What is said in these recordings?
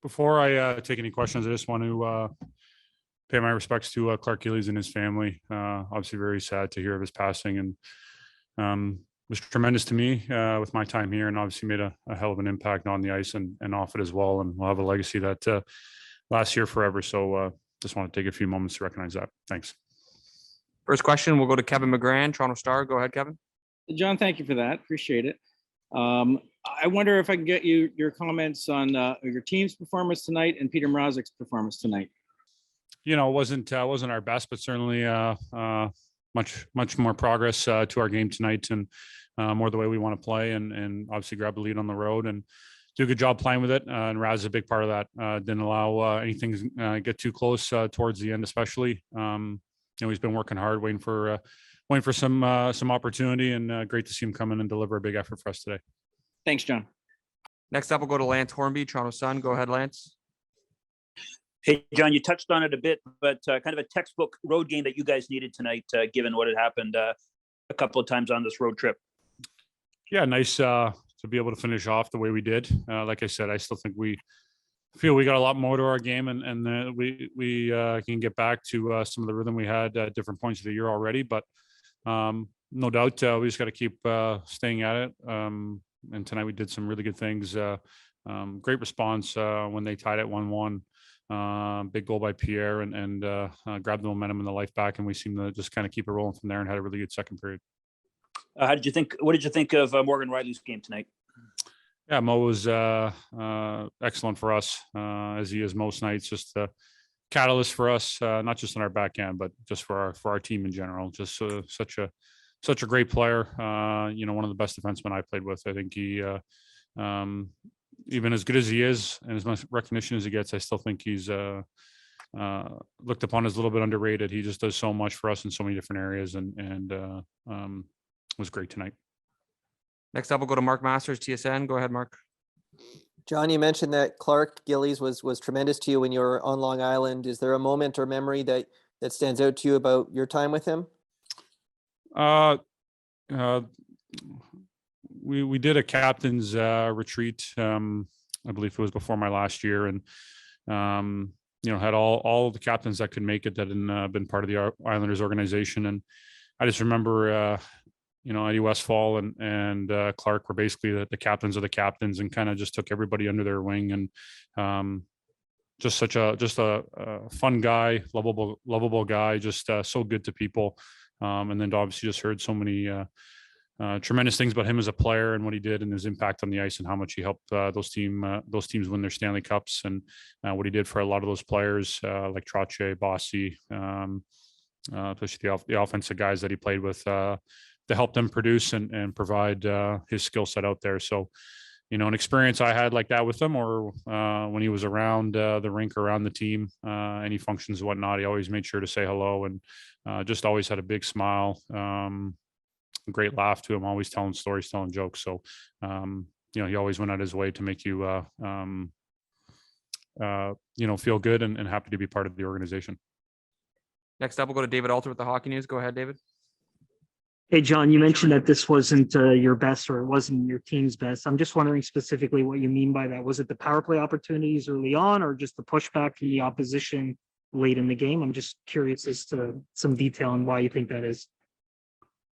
Before I take any questions, I just want to pay my respects to Clark Gillies and his family. Obviously, very sad to hear of his passing, and was tremendous to me with my time here, and obviously made a hell of an impact on the ice and off it as well. And we'll have a legacy that lasts here forever. So just want to take a few moments to recognize that. Thanks. First question, we'll go to Kevin McGran, Toronto Star. Go ahead, Kevin. John, thank you for that. Appreciate it. I wonder if I can get your comments on your team's performance tonight and Peter Mrazek's performance tonight. You know, it wasn't our best, but certainly much more progress to our game tonight, and more the way we want to play, and obviously grab the lead on the road and do a good job playing with it. And Raz is a big part of that. Didn't allow anything get too close towards the end, especially. You know, he's been working hard, waiting for some opportunity, and great to see him come in and deliver a big effort for us today. Thanks, John. Next up, we'll go to Lance Hornby, Toronto Sun. Go ahead, Lance. Hey, John, you touched on it a bit, but kind of a textbook road game that you guys needed tonight, given what had happened a couple of times on this road trip. Yeah, nice to be able to finish off the way we did. Like I said, I still think we feel we got a lot more to our game, and we can get back to some of the rhythm we had at different points of the year already. But no doubt, we just got to keep staying at it. And tonight we did some really good things. Great response when they tied at 1-1. Big goal by Pierre, and grabbed the momentum and the life back, and we seemed to just kind of keep it rolling from there and had a really good second period. What did you think of Morgan Riley's game tonight? Yeah, Mo was excellent for us, as he is most nights. Just a catalyst for us, not just in our back end, but just for our team in general. Just such a great player. You know, one of the best defensemen I played with. I think he, even as good as he is and as much recognition as he gets, I still think he's looked upon as a little bit underrated. He just does so much for us in so many different areas, and was great tonight. Next up, we'll go to Mark Masters, TSN. Go ahead, Mark. John, you mentioned that Clark Gillies was tremendous to you when you were on Long Island. Is there a moment or memory that stands out to you about your time with him? We did a captain's retreat. I believe it was before my last year, and you know, had all the captains that could make it that had been part of the Islanders organization. And I just remember you know, Eddie Westfall and Clark were basically the captains of the captains, and kind of just took everybody under their wing. And just a fun guy, lovable guy, just so good to people. And then obviously just heard so many tremendous things about him as a player and what he did and his impact on the ice and how much he helped those teams win their Stanley Cups, and what he did for a lot of those players like Trottier, Bossy, especially the offensive guys that he played with, to help them produce and provide his skill set out there. So, you know, an experience I had like that with him, or when he was around the rink, around the team, any functions and whatnot, he always made sure to say hello, and just always had a big smile, great laugh to him, always telling stories, telling jokes. So, you know, he always went out his way to make you, you know, feel good and happy to be part of the organization. Next up, we'll go to David Alter with the Hockey News. Go ahead, David. Hey, John, you mentioned that this wasn't your best, or it wasn't your team's best. I'm just wondering specifically what you mean by that. Was it the power play opportunities early on, or just the pushback from the opposition late in the game? I'm just curious as to some detail on why you think that is.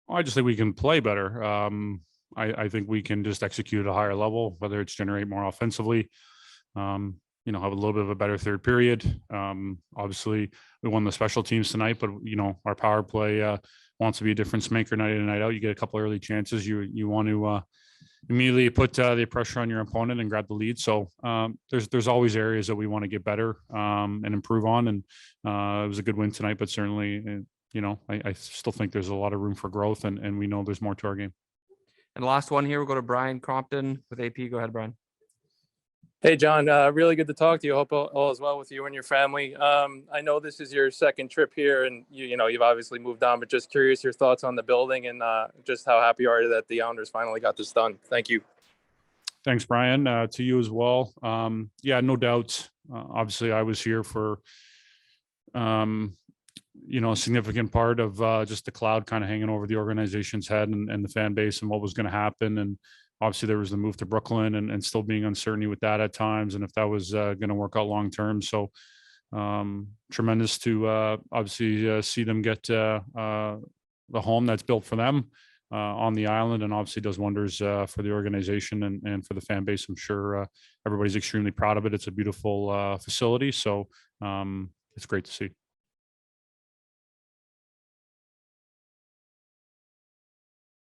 Well, I just think we can play better. I think we can just execute at a higher level, whether it's generate more offensively, you know, have a little bit of a better third period. Obviously, we won the special teams tonight, but, you know, our power play wants to be a difference maker night in and night out. You get a couple early chances, you want to immediately put the pressure on your opponent and grab the lead. So there's always areas that we want to get better and improve on. And it was a good win tonight, but certainly, you know, I still think there's a lot of room for growth, and we know there's more to our game. And the last one here, we'll go to Brian Crompton with AP. Go ahead, Brian. Hey, John, really good to talk to you. Hope all is well with you and your family. I know this is your second trip here, and you know, you've obviously moved on, but just curious your thoughts on the building and just how happy you are that the Islanders finally got this done. Thank you. Thanks, Brian. To you as well. Yeah, no doubt. Obviously, I was here for, you know, a significant part of just the cloud kind of hanging over the organization's head and the fan base and what was going to happen. And obviously there was the move to Brooklyn and still being uncertainty with that at times, and if that was going to work out long term. So tremendous to obviously see them get the home that's built for them on the island, and obviously does wonders for the organization and for the fan base. I'm sure everybody's extremely proud of it. It's a beautiful facility, so it's great to see.